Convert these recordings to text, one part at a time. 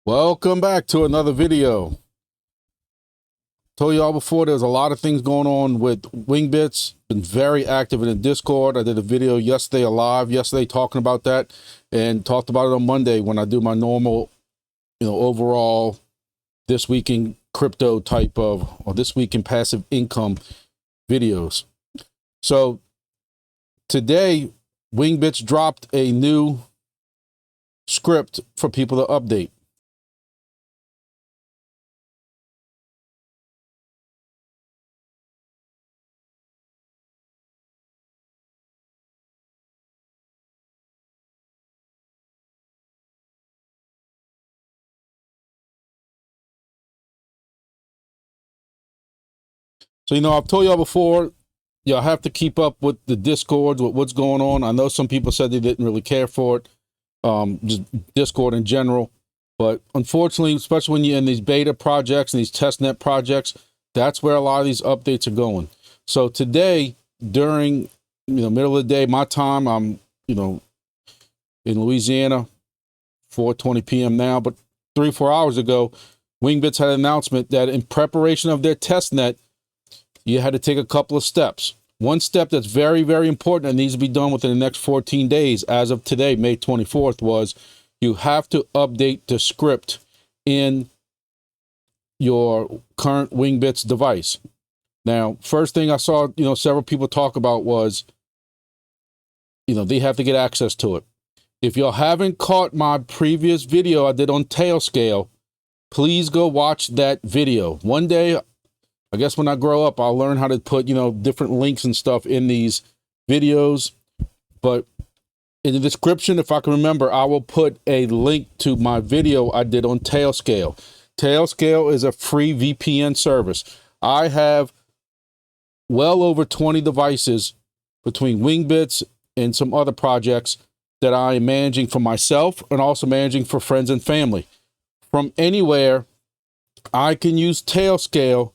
Welcome back to another video. Told y'all before, there's a lot of things going on with Wingbits. Been very active in the Discord. I did a video yesterday, talking about that, and talked about it on Monday when I do my normal, overall this week in crypto type of, or this week in passive income videos. So today, Wingbits dropped a new script for people to update. So, I've told y'all before, y'all have to keep up with the Discords, with what's going on. I know some people said they didn't really care for it, just Discord in general. But unfortunately, especially when you're in these beta projects and these testnet projects, that's where a lot of these updates are going. So today, during middle of the day, my time, I'm in Louisiana, 4:20 p.m. now, but 3-4 hours ago, Wingbits had an announcement that in preparation of their testnet, you had to take a couple of steps. One step that's very, very important and needs to be done within the next 14 days, as of today, May 24th, was you have to update the script in your current Wingbits device. Now, first thing I saw, several people talk about was, they have to get access to it. If y'all haven't caught my previous video I did on Tailscale, please go watch that video. One day, I guess when I grow up, I'll learn how to put, different links and stuff in these videos. But in the description, if I can remember, I will put a link to my video I did on Tailscale. Tailscale is a free VPN service. I have well over 20 devices between Wingbits and some other projects that I am managing for myself and also managing for friends and family. From anywhere, I can use Tailscale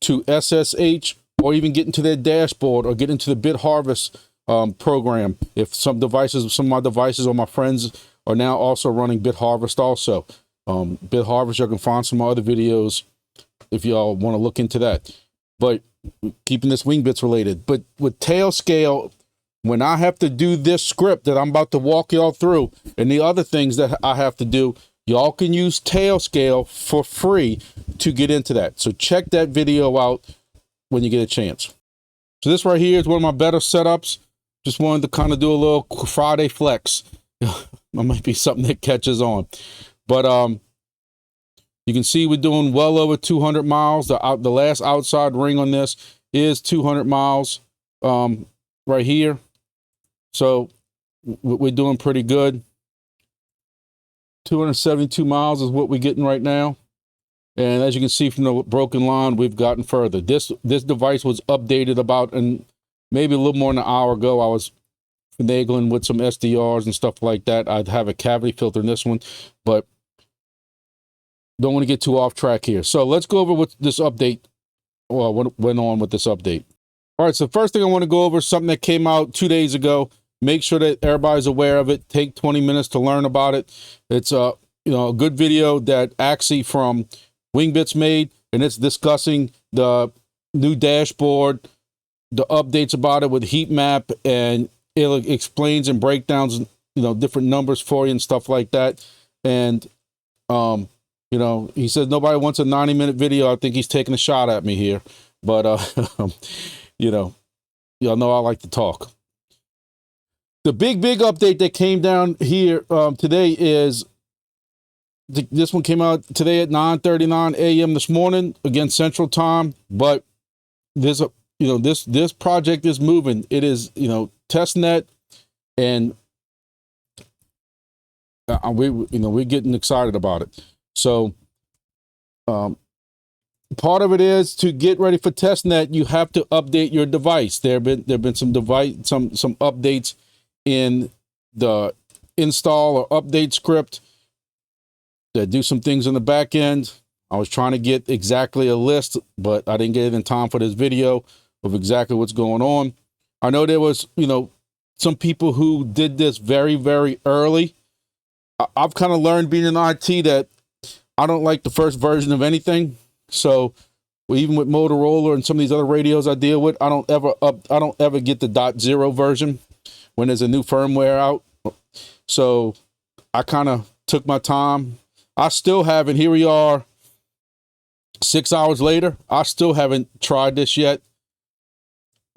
to SSH or even get into their dashboard or get into the BitHarvest program. If some of my devices or my friends are now also running BitHarvest also. BitHarvest, you can find some other videos if y'all want to look into that. But keeping this Wingbits related. But with Tailscale, when I have to do this script that I'm about to walk y'all through and the other things that I have to do, y'all can use Tailscale for free to get into that. So check that video out when you get a chance. So this right here is one of my better setups. Just wanted to kind of do a little Friday flex. That might be something that catches on. But you can see we're doing well over 200 miles. The last outside ring on this is 200 miles right here. So we're doing pretty good. 272 miles is what we're getting right now. And as you can see from the broken line, we've gotten further. This device was updated about, and maybe a little more than an hour ago. I was finagling with some SDRs and stuff like that. I'd have a cavity filter in this one, but don't want to get too off track here. So let's go over what this update, what went on with this update. All right, so first thing I want to go over is something that came out 2 days ago. Make sure that everybody's aware of it. Take 20 minutes to learn about it. It's a good video that actually from Wingbits made, and it's discussing the new dashboard, the updates about it with heat map, and it explains and breakdowns, different numbers for you and stuff like that. And he says nobody wants a 90-minute video. I think he's taking a shot at me here, but y'all know I like to talk. The big update that came down here today is this one came out today at 9:39 a.m. this morning, again Central Time. But this project is moving. It is testnet, and we're getting excited about it. So part of it is to get ready for testnet. You have to update your device. There've been some updates in the install or update script that do some things in the back end. I was trying to get exactly a list, but I didn't get it in time for this video of exactly what's going on. I know there was, some people who did this very, very early. I've kind of learned being in IT that I don't like the first version of anything. So even with Motorola and some of these other radios I deal with, I don't ever get the .0 version when there's a new firmware out. So I kind of took my time. I still haven't, here we are 6 hours later, I still haven't tried this yet,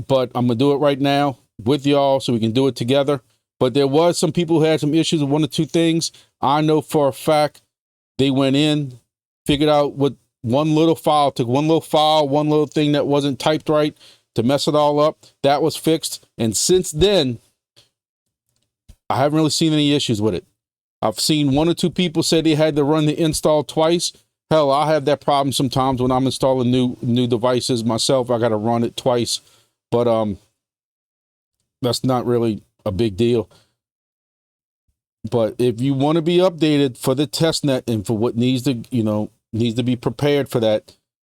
but I'm gonna do it right now with y'all so we can do it together. But there was some people who had some issues with one or two things. I know for a fact they went in, figured out what one little file, took one little thing that wasn't typed right to mess it all up. That was fixed. And since then, I haven't really seen any issues with it. I've seen one or two people say they had to run the install twice. Hell, I have that problem sometimes when I'm installing new devices myself. I got to run it twice, but that's not really a big deal. But if you want to be updated for the testnet and for what needs to be prepared for that,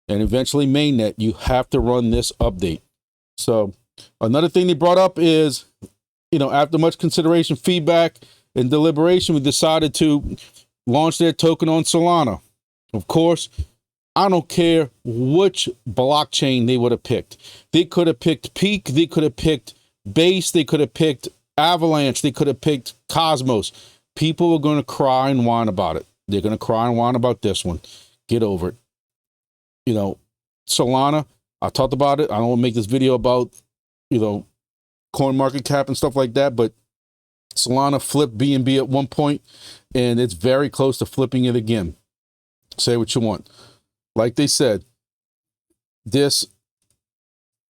and eventually mainnet, you have to run this update. So another thing they brought up is, after much consideration, feedback, and deliberation, we decided to launch their token on Solana. Of course, I don't care which blockchain they would have picked. They could have picked Peak, they could have picked Base, they could have picked Avalanche, they could have picked Cosmos. People are going to cry and whine about it. They're going to cry and whine about this one. Get over it. Solana, I talked about it. I don't want to make this video about, coin market cap and stuff like that, but Solana flipped BNB at one point, and it's very close to flipping it again. Say what you want. Like they said, this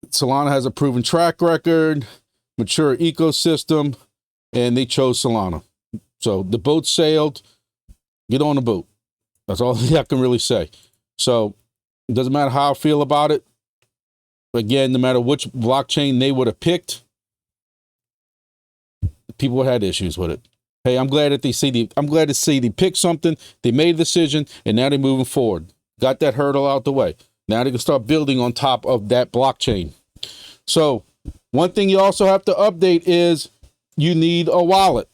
Solana has a proven track record, mature ecosystem, and they chose Solana. So the boat sailed. Get on the boat. That's all I can really say. So it doesn't matter how I feel about it. Again, no matter which blockchain they would have picked, people had issues with it. Hey, I'm glad to see they picked something, they made a decision, and now they're moving forward. Got that hurdle out the way. Now they can start building on top of that blockchain. So one thing you also have to update is you need a wallet.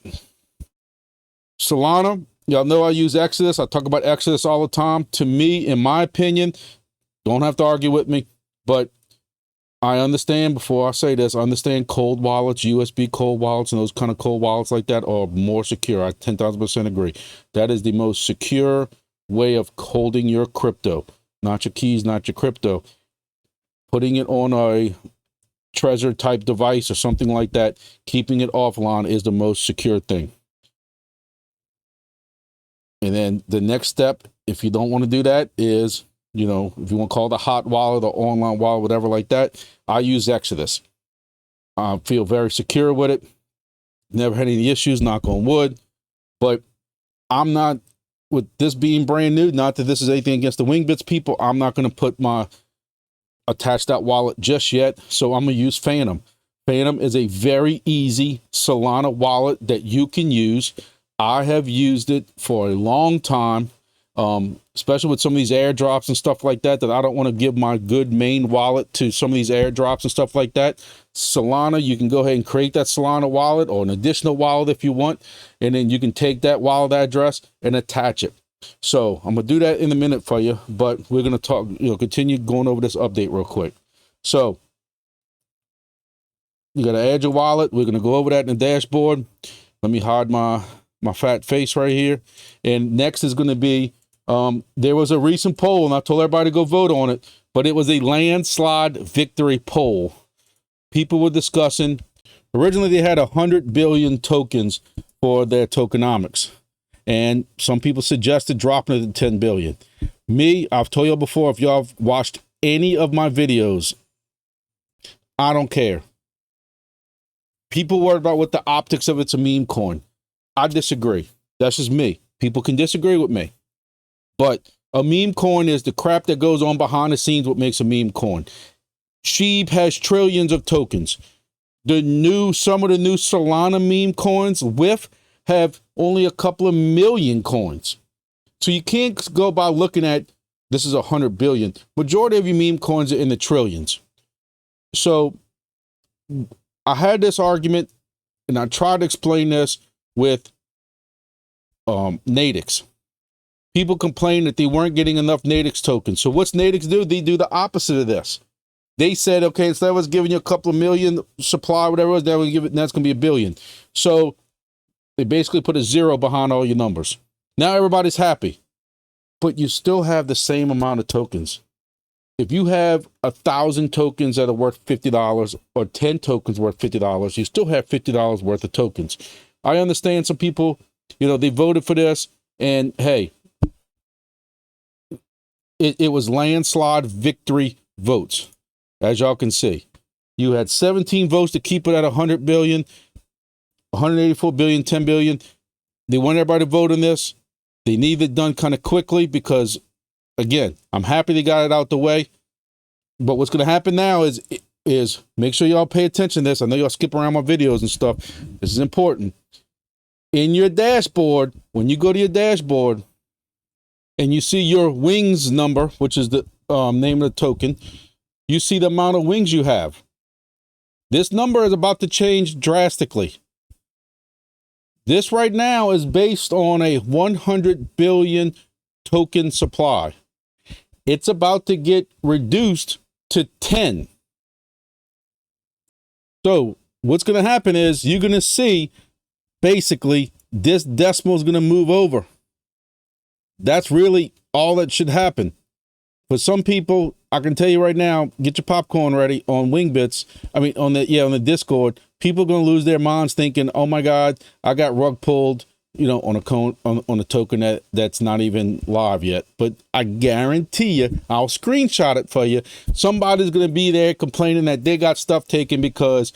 Solana, y'all know I use Exodus. I talk about Exodus all the time. To me, in my opinion, don't have to argue with me, but I understand, before I say this, I understand cold wallets, USB cold wallets, and those kind of cold wallets like that are more secure. I 10,000% agree. That is the most secure way of holding your crypto. Not your keys, not your crypto. Putting it on a Trezor type device or something like that, keeping it offline is the most secure thing. And then the next step, if you don't want to do that, is, if you want to call it a hot wallet or online wallet, whatever like that, I use Exodus. I feel very secure with it. Never had any issues, knock on wood. But I'm not, with this being brand new, not that this is anything against the Wingbits people, I'm not going to attach that wallet just yet. So I'm going to use Phantom. Phantom is a very easy Solana wallet that you can use. I have used it for a long time. Especially with some of these airdrops and stuff like that I don't want to give my good main wallet to some of these airdrops and stuff like that. Solana, you can go ahead and create that Solana wallet or an additional wallet if you want, and then you can take that wallet address and attach it. So I'm gonna do that in a minute for you, but we're gonna talk, continue going over this update real quick. So you gotta add your wallet. We're gonna go over that in the dashboard. Let me hide my fat face right here. And next is gonna be, there was a recent poll, and I told everybody to go vote on it, but it was a landslide victory poll. People were discussing, originally they had 100 billion tokens for their tokenomics, and some people suggested dropping it to 10 billion. Me, I've told you before, if y'all have watched any of my videos, I don't care. People worry about what the optics of it's a meme coin. I disagree. That's just me. People can disagree with me. But a meme coin is the crap that goes on behind the scenes, what makes a meme coin. Sheeb has trillions of tokens. Some of the new Solana meme coins have only a couple of million coins. So you can't go by looking at, this is 100 billion. Majority of your meme coins are in the trillions. So I had this argument, and I tried to explain this with Natix. People complained that they weren't getting enough Nadix tokens. So what's Nadix do? They do the opposite of this. They said, okay, instead of us giving you a couple of million supply, whatever it was, that's going to be $1 billion. So they basically put a 0 behind all your numbers. Now everybody's happy, but you still have the same amount of tokens. If you have 1,000 tokens that are worth $50 or 10 tokens worth $50, you still have $50 worth of tokens. I understand some people, they voted for this, and hey, it was landslide victory votes. As y'all can see, you had 17 votes to keep it at 100 billion, 184 billion, 10 billion. They want everybody to vote on this. They need it done kind of quickly because, again, I'm happy they got it out the way. But what's going to happen now is make sure y'all pay attention to this. I know y'all skip around my videos and stuff. This is important. In your dashboard, when you go to your dashboard and you see your wings number, which is the name of the token, you see the amount of wings you have. This number is about to change drastically. This right now is based on a 100 billion token supply. It's about to get reduced to 10. So what's going to happen is you're going to see basically this decimal is going to move over. That's really all that should happen. For some people, I can tell you right now, get your popcorn ready on Wingbits. On the Discord. People are going to lose their minds thinking, oh my God, I got rug pulled, on a token that's not even live yet. But I guarantee you, I'll screenshot it for you. Somebody's going to be there complaining that they got stuff taken, because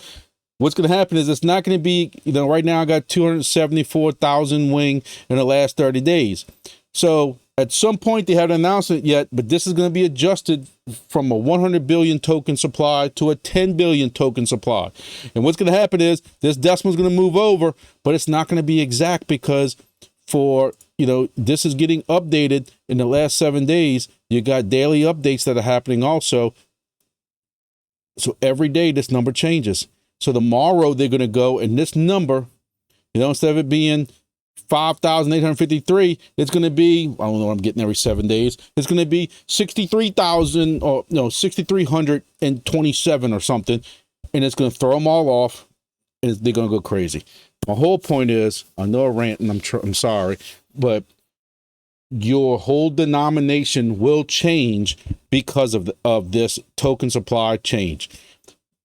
what's going to happen is it's not going to be, right now I got 274,000 wing in the last 30 days. So at some point they haven't announced it yet, but this is going to be adjusted from a 100 billion token supply to a 10 billion token supply. And what's going to happen is this decimal is going to move over, but it's not going to be exact because this is getting updated in the last 7 days. You got daily updates that are happening also. So every day this number changes. So tomorrow they're going to go, and this number, instead of it being 5,853, it's going to be, I don't know what I'm getting every 7 days. It's going to be 63,000 or 6,327 or something. And it's going to throw them all off and they're going to go crazy. My whole point is, I know I rant and I'm sorry, but your whole denomination will change because of this token supply change.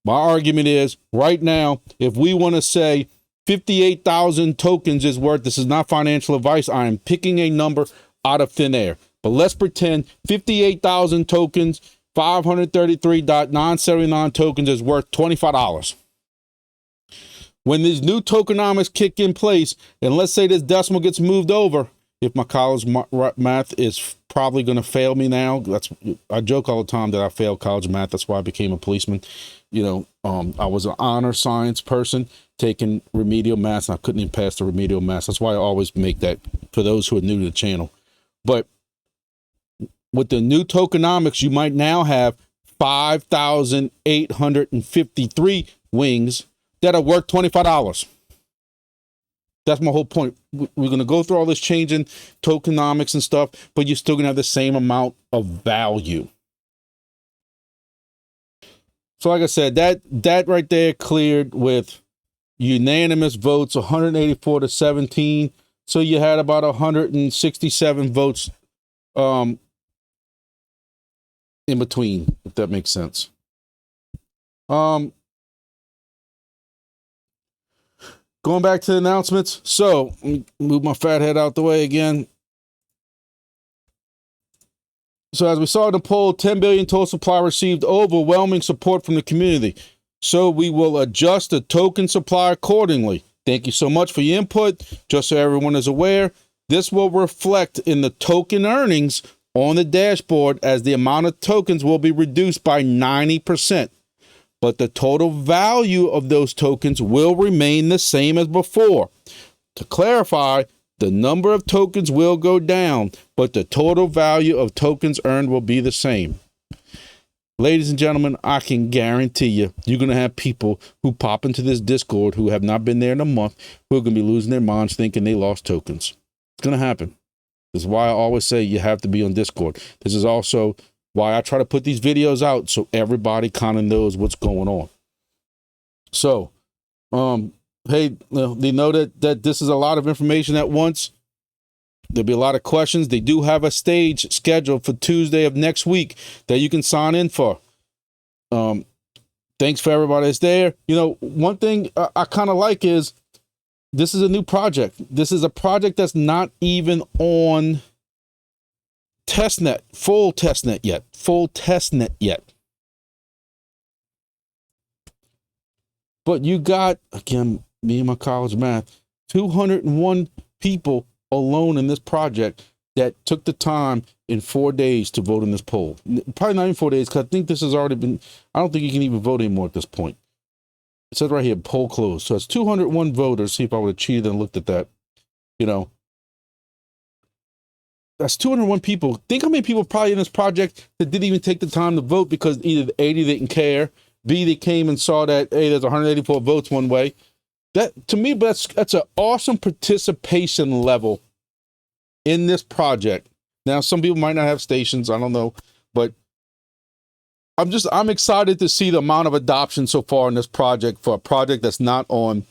My argument is right now, if we want to say 58,000 tokens is worth, this is not financial advice, I am picking a number out of thin air, but let's pretend 58,000 tokens, 533.979 tokens is worth $25. When these new tokenomics kick in place, and let's say this decimal gets moved over, if my college math is probably going to fail me now, I joke all the time that I failed college math. That's why I became a policeman. I was an honor science person taking remedial math, and I couldn't even pass the remedial math. That's why I always make that for those who are new to the channel. But with the new tokenomics, you might now have 5,853 wings that are worth $25. That's my whole point. We're going to go through all this changing tokenomics and stuff, but you're still going to have the same amount of value. So like I said, that right there cleared with unanimous votes, 184 to 17. So you had about 167 votes in between, if that makes sense. Going back to the announcements. So move my fat head out the way again. So as we saw in the poll, 10 billion total supply received overwhelming support from the community. So we will adjust the token supply accordingly. Thank you so much for your input. Just so everyone is aware, this will reflect in the token earnings on the dashboard as the amount of tokens will be reduced by 90%. But the total value of those tokens will remain the same as before. To clarify, the number of tokens will go down, but the total value of tokens earned will be the same. Ladies and gentlemen, I can guarantee you're going to have people who pop into this Discord who have not been there in a month, who are going to be losing their minds thinking they lost tokens. It's going to happen. This is why I always say you have to be on Discord. This is also why I try to put these videos out so everybody kind of knows what's going on. So, hey, they know that this is a lot of information at once. There'll be a lot of questions. They do have a stage scheduled for Tuesday of next week that you can sign in for. Thanks for everybody that's there. You know, one thing I kind of like is this is a new project. This is a project that's not even on Testnet, full Testnet yet. But you got, again, me and my college math, 201 people alone in this project that took the time in 4 days to vote in this poll. Probably not even 4 days, because I think this has already been, I don't think you can even vote anymore at this point. It says right here, poll closed. So it's 201 voters. See if I would have cheated and looked at that. You know, that's 201 people. Think how many people probably in this project that didn't even take the time to vote because either A, they didn't care, B, they came and saw that, hey, there's 184 votes one way. That, to me, that's an awesome participation level in this project. Now, some people might not have stations, I don't know, but I'm excited to see the amount of adoption so far in this project for a project that's not on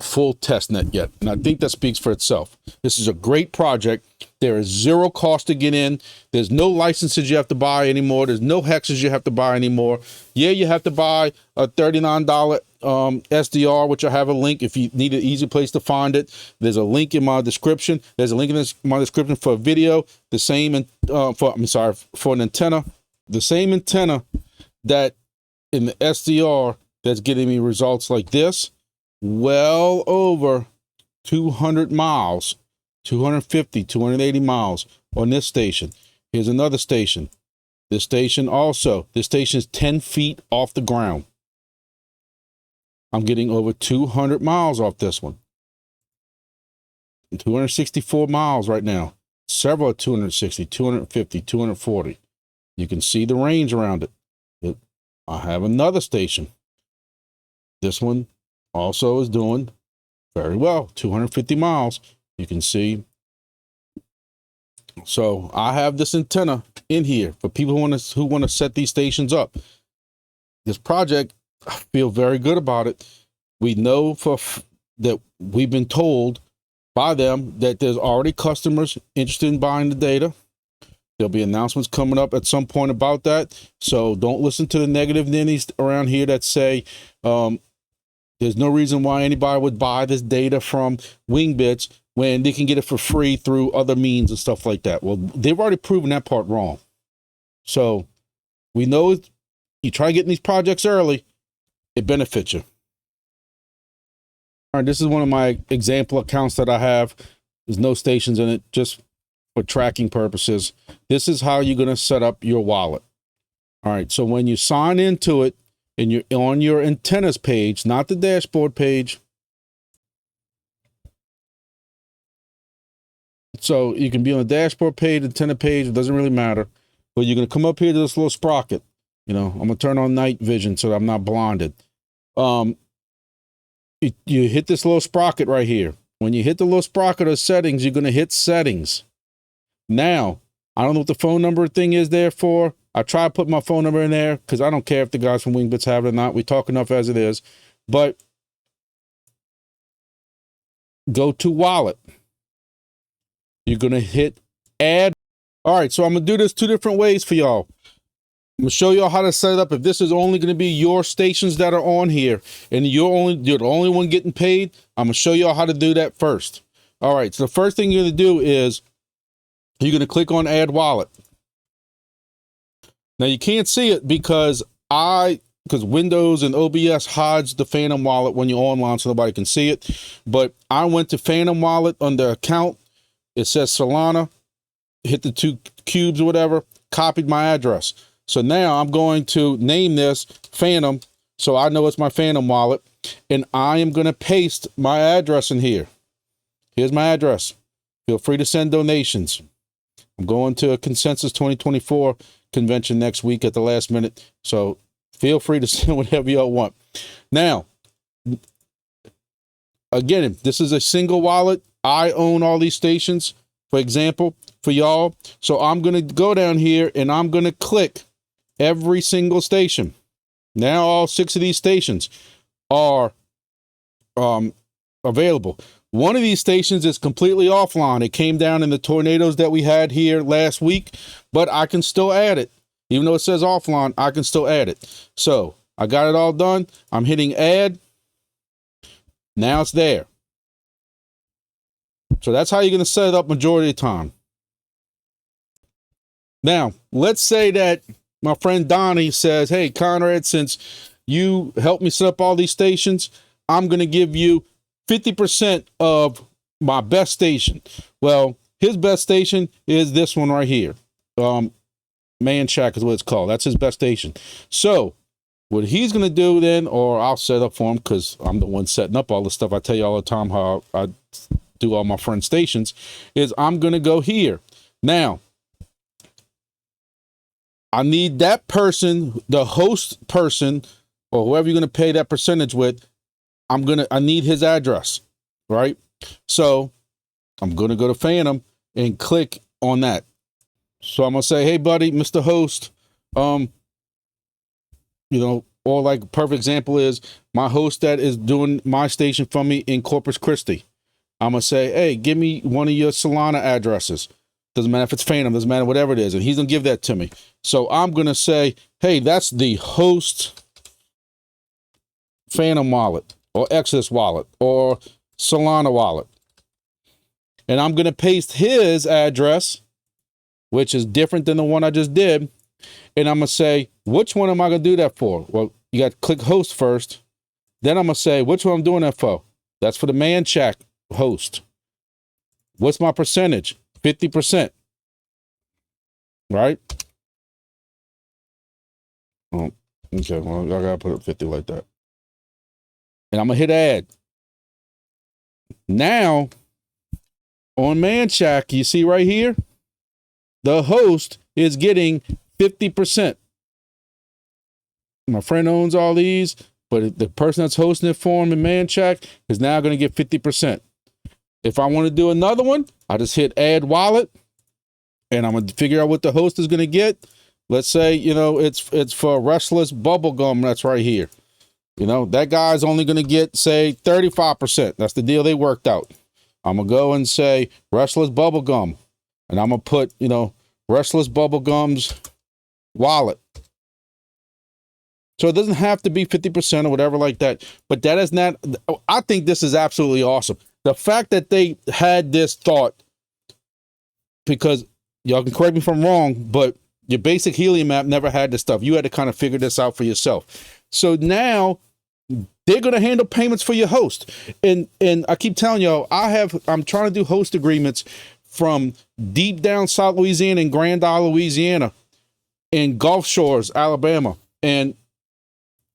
full testnet yet. And I think that speaks for itself. This is a great project. There is zero cost to get in. There's no licenses you have to buy anymore. There's no hexes you have to buy anymore. Yeah, you have to buy a $39 SDR, which I have a link if you need an easy place to find it. There's a link in my description. There's a link in my description for a video. The same for an antenna. The same antenna that in the SDR that's getting me results like this. Well over 200 miles, 250, 280 miles on this station. Here's another station. This station is 10 feet off the ground. I'm getting over 200 miles off this one. 264 miles right now. Several at 260, 250, 240. You can see the range around it. I have another station. This one also is doing very well, 250 miles. You can see. So I have this antenna in here for people who want to set these stations up. This project, I feel very good about it. We know that we've been told by them that there's already customers interested in buying the data. There'll be announcements coming up at some point about that. So don't listen to the negative ninnies around here that say, there's no reason why anybody would buy this data from Wingbits when they can get it for free through other means and stuff like that. Well, they've already proven that part wrong. So we know you try getting these projects early, it benefits you. All right, this is one of my example accounts that I have. There's no stations in it, just for tracking purposes. This is how you're going to set up your wallet. All right, so when you sign into it, and you're on your antennas page, not the dashboard page. So you can be on the dashboard page, antenna page, it doesn't really matter. But you're going to come up here to this little sprocket. You know, I'm going to turn on night vision so that I'm not blinded. You hit this little sprocket right here. When you hit the little sprocket of settings, you're going to hit settings. Now, I don't know what the phone number thing is there for. I try to put my phone number in there because I don't care if the guys from Wingbits have it or not. We talk enough as it is. But go to wallet. You're going to hit add. All right, so I'm going to do this two different ways for y'all. I'm going to show y'all how to set it up. If this is only going to be your stations that are on here and you're the only one getting paid, I'm going to show y'all how to do that first. All right, so the first thing you're going to do is you're going to click on add wallet. Now you can't see it because Windows and OBS hides the Phantom wallet when you're online so nobody can see it. But I went to Phantom wallet under account. It says Solana, hit the 2 cubes or whatever, copied my address. So now I'm going to name this Phantom so I know it's my Phantom wallet. And I am going to paste my address in here. Here's my address. Feel free to send donations. I'm going to a Consensus 2024 convention next week at the last minute. So feel free to send whatever y'all want. Now, again, this is a single wallet. I own all these stations. For example, for y'all. So I'm going to go down here and I'm going to click every single station. Now all 6 of these stations are available. One of these stations is completely offline. It came down in the tornadoes that we had here last week, but I can still add it. Even though it says offline, I can still add it. So I got it all done. I'm hitting add. Now it's there. So that's how you're going to set it up majority of the time. Now, let's say that my friend Donnie says, hey, Conrad, since you helped me set up all these stations, I'm going to give you 50% of my best station. Well, his best station is this one right here. Man Shack is what it's called. That's his best station. So what he's going to do then, or I'll set up for him because I'm the one setting up all this stuff. I tell you all the time how I do all my friend stations, is I'm going to go here. Now, I need that person, the host person, or whoever you're going to pay that percentage with, I need his address, right? So I'm going to go to Phantom and click on that. So I'm going to say, hey, buddy, Mr. Host, or like perfect example is my host that is doing my station for me in Corpus Christi. I'm going to say, hey, give me one of your Solana addresses. Doesn't matter if it's Phantom, doesn't matter, whatever it is. And he's going to give that to me. So I'm going to say, hey, that's the host Phantom wallet or Exodus wallet or Solana wallet. And I'm going to paste his address, which is different than the one I just did. And I'm going to say, which one am I going to do that for? Well, you got to click host first. Then I'm going to say, which one I'm doing that for? That's for the Man Shack host. What's my percentage? 50%. Right? Oh, okay. Well, I got to put it 50 like that. And I'm going to hit add. Now, on Man Shack, you see right here, the host is getting 50%. My friend owns all these, but the person that's hosting it for him in Man Shack is now going to get 50%. If I want to do another one, I just hit add wallet, and I'm going to figure out what the host is going to get. Let's say, it's for Restless Bubblegum that's right here. That guy's only going to get, say, 35%. That's the deal they worked out. I'm going to go and say Restless Bubblegum, and I'm going to put, Restless Bubblegum's wallet. So it doesn't have to be 50% or whatever like that. But that is not, I think this is absolutely awesome. The fact that they had this thought, because y'all can correct me if I'm wrong, but your basic Helium app never had this stuff. You had to kind of figure this out for yourself. So now they're going to handle payments for your host. And I keep telling y'all, I'm trying to do host agreements from deep down South Louisiana and Grand Isle, Louisiana, and Gulf Shores, Alabama. And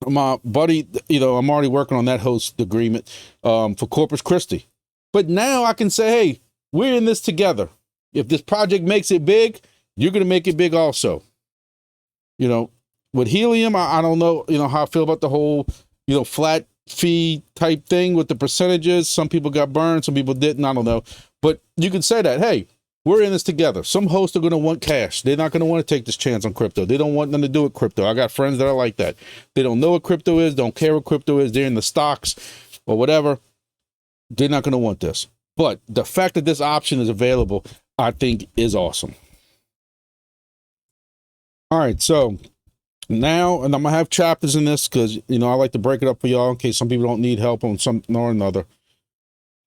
my buddy, I'm already working on that host agreement for Corpus Christi. But now I can say, hey, we're in this together. If this project makes it big, you're going to make it big also. With Helium, I don't know, how I feel about the whole, flat fee type thing with the percentages. Some people got burned, some people didn't, I don't know. But you can say that, hey, we're in this together. Some hosts are going to want cash. They're not going to want to take this chance on crypto. They don't want nothing to do with crypto. I got friends that are like that. They don't know what crypto is, don't care what crypto is. They're in the stocks or whatever. They're not going to want this. But the fact that this option is available, I think is awesome. All right, so now, and I'm going to have chapters in this because, I like to break it up for y'all in case some people don't need help on something or another.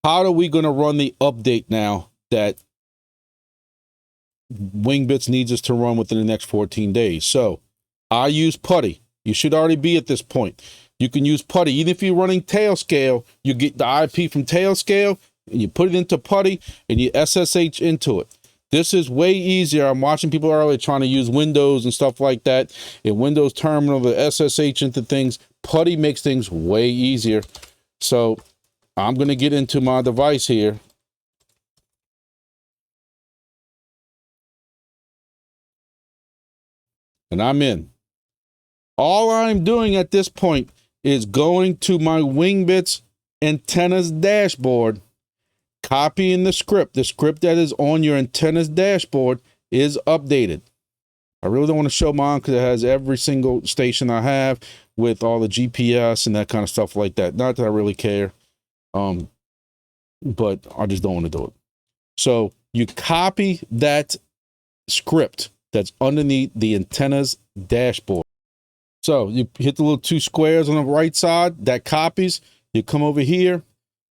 How are we going to run the update now that Wingbits needs us to run within the next 14 days? So I use Putty. You should already be at this point. You can use Putty. Even if you're running Tailscale, you get the IP from Tailscale and you put it into Putty and you SSH into it. This is way easier. I'm watching people earlier trying to use Windows and stuff like that. In Windows Terminal, the SSH into things. Putty makes things way easier. So I'm going to get into my device here. And I'm in. All I'm doing at this point is going to my Wingbits antennas dashboard, copying the script that is on your antenna's dashboard is updated. I really don't want to show mine because it has every single station I have with all the GPS and that kind of stuff like that. Not that I really care, but I just don't want to do it. So you copy that script that's underneath the antenna's dashboard. So you hit the little 2 squares on the right side, that copies. You come over here,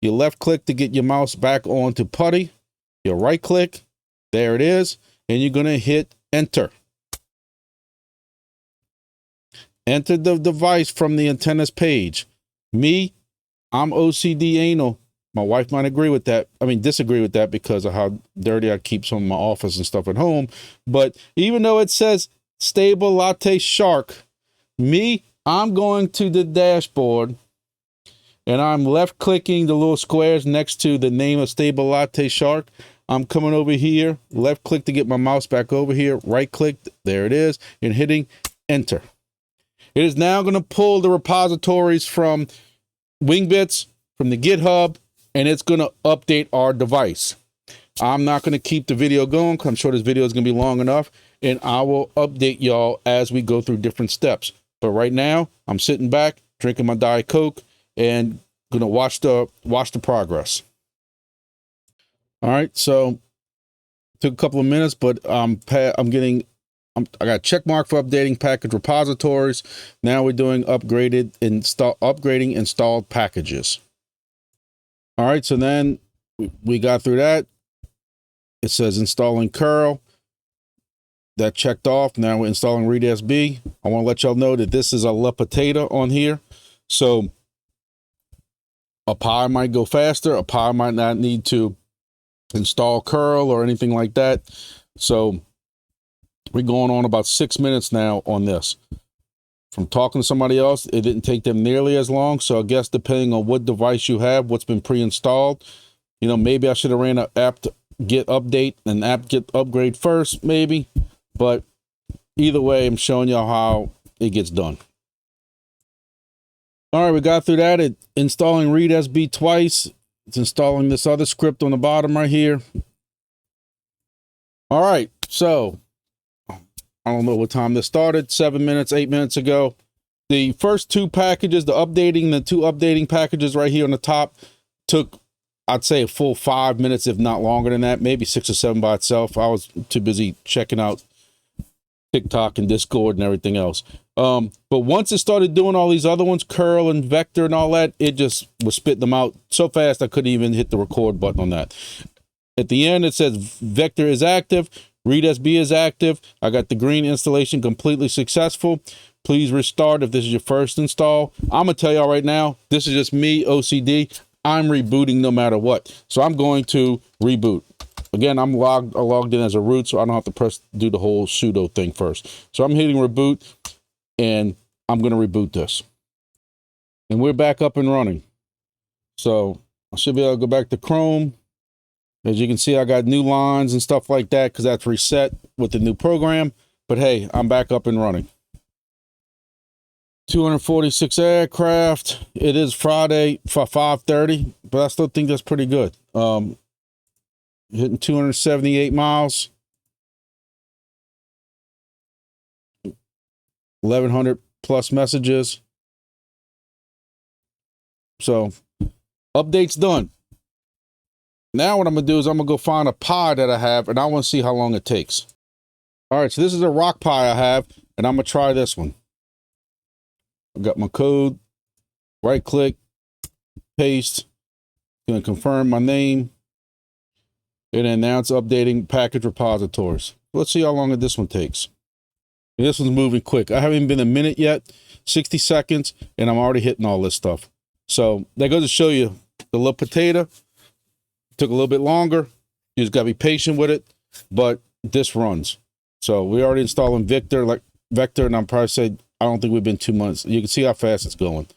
you left click to get your mouse back onto putty. You right click, there it is, and you're going to hit enter. Enter the device from the antennas page. Me, I'm OCD anal. My wife might agree with that. I mean, disagree with that because of how dirty I keep some of my office and stuff at home. But even though it says stable latte shark, me, I'm going to the dashboard and I'm left clicking the little squares next to the name of stable latte shark. I'm coming over here, left click to get my mouse back over here, right click, there it is, and hitting enter. It is now going to pull the repositories from Wingbits, from the GitHub, and it's going to update our device. I'm not going to keep the video going because I'm sure this video is going to be long enough, and I will update y'all as we go through different steps. But right now, I'm sitting back, drinking my Diet Coke, and going to watch the progress. All right, so took a couple of minutes, but I got a check mark for updating package repositories. Now we're doing upgrading installed packages. All right, so then we got through that. It says installing curl. That checked off. Now we're installing readsb. I want to let y'all know that this is a La Potato on here. So a Pi might go faster. A Pi might not need to install curl or anything like that. So we're going on about 6 minutes now on this. From talking to somebody else, it didn't take them nearly as long. So I guess depending on what device you have, what's been pre-installed, you know, maybe I should have ran an apt get update and apt get upgrade first, maybe. But either way, I'm showing y'all how it gets done. All right, we got through that. It's installing readsb twice. It's installing this other script on the bottom right here. All right, so I don't know what time this started, 7 minutes, 8 minutes ago. The first 2 packages, the two updating packages right here on the top took, I'd say, a full 5 minutes, if not longer than that, maybe 6 or 7 by itself. I was too busy checking out TikTok and Discord and everything else. But once it started doing all these other ones, curl and vector and all that, it just was spitting them out so fast I couldn't even hit the record button on that. At the end, it says vector is active. readsb is active. I got the green installation completely successful. Please restart if this is your first install. I'm going to tell y'all right now, this is just me, OCD. I'm rebooting no matter what. So I'm going to reboot. Again, I'm logged in as a root, so I don't have to do the whole sudo thing first. So I'm hitting reboot, and I'm going to reboot this. And we're back up and running. So I should be able to go back to Chrome. As you can see, I got new lines and stuff like that because that's reset with the new program. But hey, I'm back up and running. 246 aircraft. It is Friday for 5:30, but I still think that's pretty good. Hitting 278 miles. 1,100 plus messages. So, update's done. Now what I'm going to do is I'm going to go find a Pi that I have, and I want to see how long it takes. All right, so this is a rock Pi I have, and I'm going to try this one. I got my code, right click, paste, going to confirm my name, and then now it's updating package repositories. Let's see how long this one takes. And this one's moving quick. I haven't even been a minute yet, 60 seconds, and I'm already hitting all this stuff. So that goes to show you the little potato took a little bit longer. You just got to be patient with it, but this runs. So we already installing vector, and I'm probably saying, I don't think we've been 2 months. You can see how fast it's going.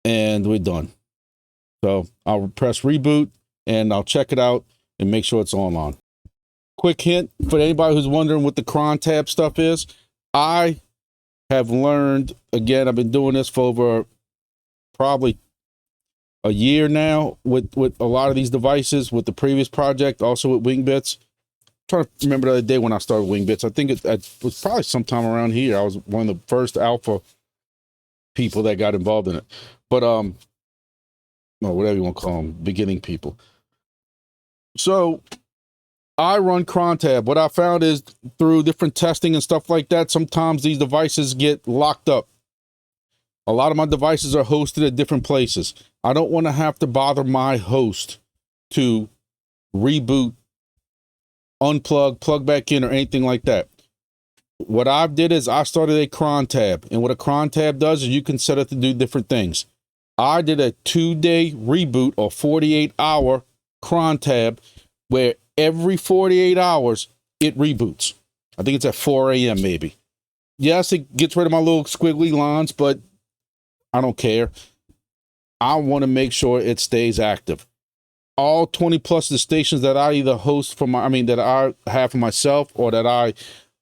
And we're done. So I'll press reboot and I'll check it out and make sure it's online. Quick hint for anybody who's wondering what the cron tab stuff is. I have learned, again, I've been doing this for over probably a year now with a lot of these devices, with the previous project, also with Wingbits. I'm trying to remember the other day when I started Wingbits. I think it was probably sometime around here. I was one of the first alpha people that got involved in it. But or whatever you want to call them, beginning people. So I run crontab. What I found is through different testing and stuff like that, sometimes these devices get locked up. A lot of my devices are hosted at different places. I don't want to have to bother my host to reboot, unplug, plug back in, or anything like that. What I did is I started a cron tab, and what a cron tab does is you can set it to do different things. I did a 2-day reboot or 48-hour cron tab where every 48 hours it reboots. I think it's at 4 a.m. maybe. Yes, it gets rid of my little squiggly lines, but I don't care. I want to make sure it stays active. All 20 plus the stations that I either host for that I have for myself or that I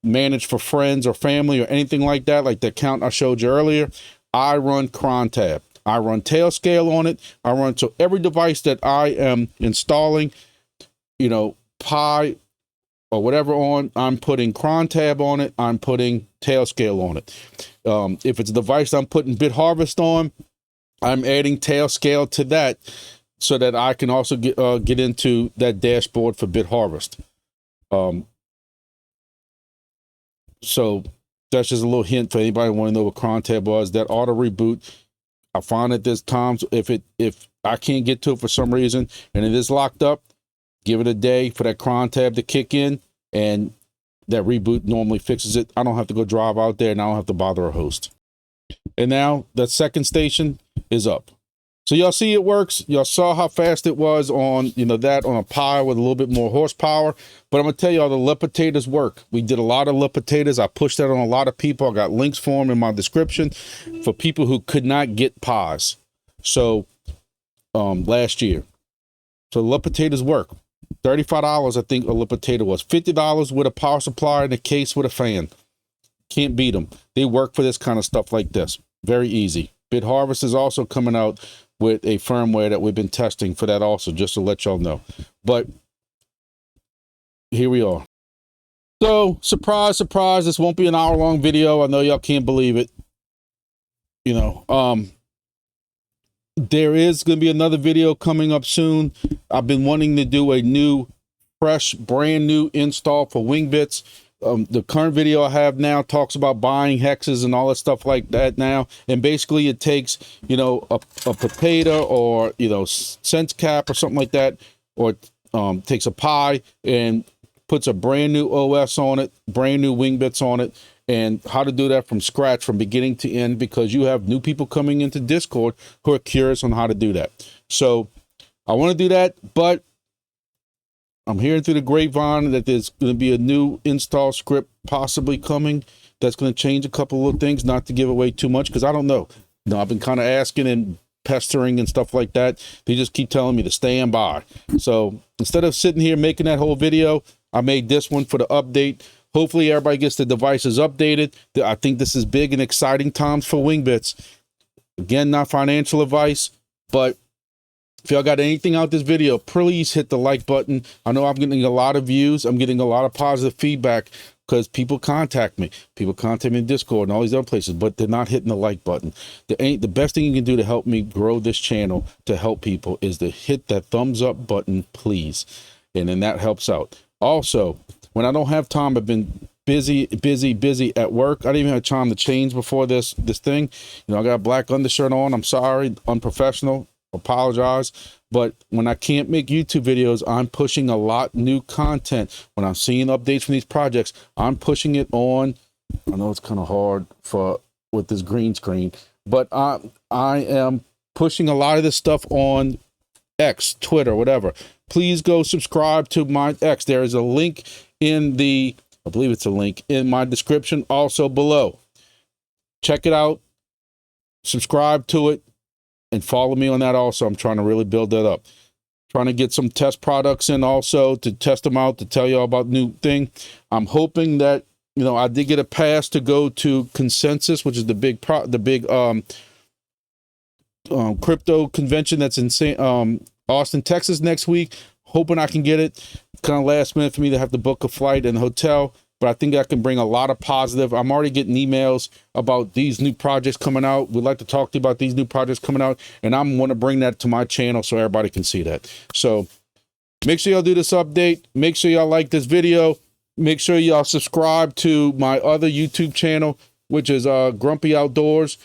manage for friends or family or anything like that, like the account I showed you earlier, I run cron tab. I run Tailscale on it. I run so every device that I am installing, Pi or whatever on, I'm putting cron tab on it. I'm putting Tailscale on it. If it's a device I'm putting BitHarvest on, I'm adding Tailscale to that so that I can also get into that dashboard for BitHarvest. So that's just a little hint for anybody who want to know what cron tab was. That auto reboot, I find that there's times if I can't get to it for some reason and it is locked up, give it a day for that cron tab to kick in, and that reboot normally fixes it. I don't have to go drive out there, and I don't have to bother a host. And now that second station is up. So y'all see it works. Y'all saw how fast it was on, that on a Pi with a little bit more horsepower. But I'm going to tell y'all the lepitators work. We did a lot of lepitators. I pushed that on a lot of people. I got links for them in my description for people who could not get Pis. So last year. So lepitators work. $35, I think a lipitator was. $50 with a power supply and a case with a fan. Can't beat them. They work for this kind of stuff like this. Very easy. BitHarvest is also coming out with a firmware that we've been testing for that also, just to let y'all know. But here we are. So, surprise, surprise, this won't be an hour-long video. I know y'all can't believe it. There is going to be another video coming up soon. I've been wanting to do a new, fresh, brand new install for Wingbits. The current video I have now talks about buying hexes and all that stuff like that now. And basically it takes, a potato or, sense cap or something like that, or takes a Pi and puts a brand new OS on it, brand new Wingbits on it, and how to do that from scratch, from beginning to end, because you have new people coming into Discord who are curious on how to do that. So I want to do that, but I'm hearing through the grapevine that there's going to be a new install script possibly coming that's going to change a couple of little things, not to give away too much, because I don't know. I've been kind of asking and pestering and stuff like that. They just keep telling me to stand by. So instead of sitting here making that whole video, I made this one for the update. Hopefully everybody gets the devices updated. I think this is big and exciting times for Wingbits. Again, not financial advice, but if y'all got anything out this video, please hit the like button. I know I'm getting a lot of views. I'm getting a lot of positive feedback because people contact me. People contact me in Discord and all these other places, but they're not hitting the like button. The best thing you can do to help me grow this channel, to help people, is to hit that thumbs up button, please. And then that helps out. Also, when I don't have time, I've been busy at work. I didn't even have time to change before this thing. I got a black undershirt on. I'm sorry, unprofessional. Apologize. But when I can't make YouTube videos, I'm pushing a lot new content. When I'm seeing updates from these projects, I'm pushing it on. I know it's kind of hard with this green screen, but I am pushing a lot of this stuff on X, Twitter, whatever. Please go subscribe to my X. There is a link in I believe it's a link in my description also below. Check it out, subscribe to it, and follow me on that also. I'm trying to really build that up. Trying to get some test products in also to test them out, to tell you all about new thing. I'm hoping that, I did get a pass to go to Consensus, which is the big crypto convention that's in Austin, Texas next week. Hoping I can get it. Kind of last minute for me to have to book a flight and hotel, but I think I can bring a lot of positive. I'm already getting emails about these new projects coming out. We'd like to talk to you about these new projects coming out, and I'm going to bring that to my channel so everybody can see that. So make sure y'all do this update. Make sure y'all like this video. Make sure y'all subscribe to my other YouTube channel, which is Grumpy Outdoors.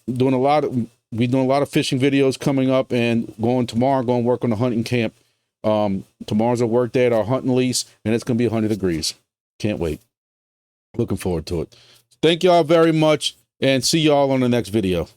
We're doing a lot of fishing videos coming up, and going to work on the hunting camp. Tomorrow's a work day at our hunting lease, and it's going to be 100 degrees. Can't wait. Looking forward to it. Thank y'all very much, and see y'all on the next video.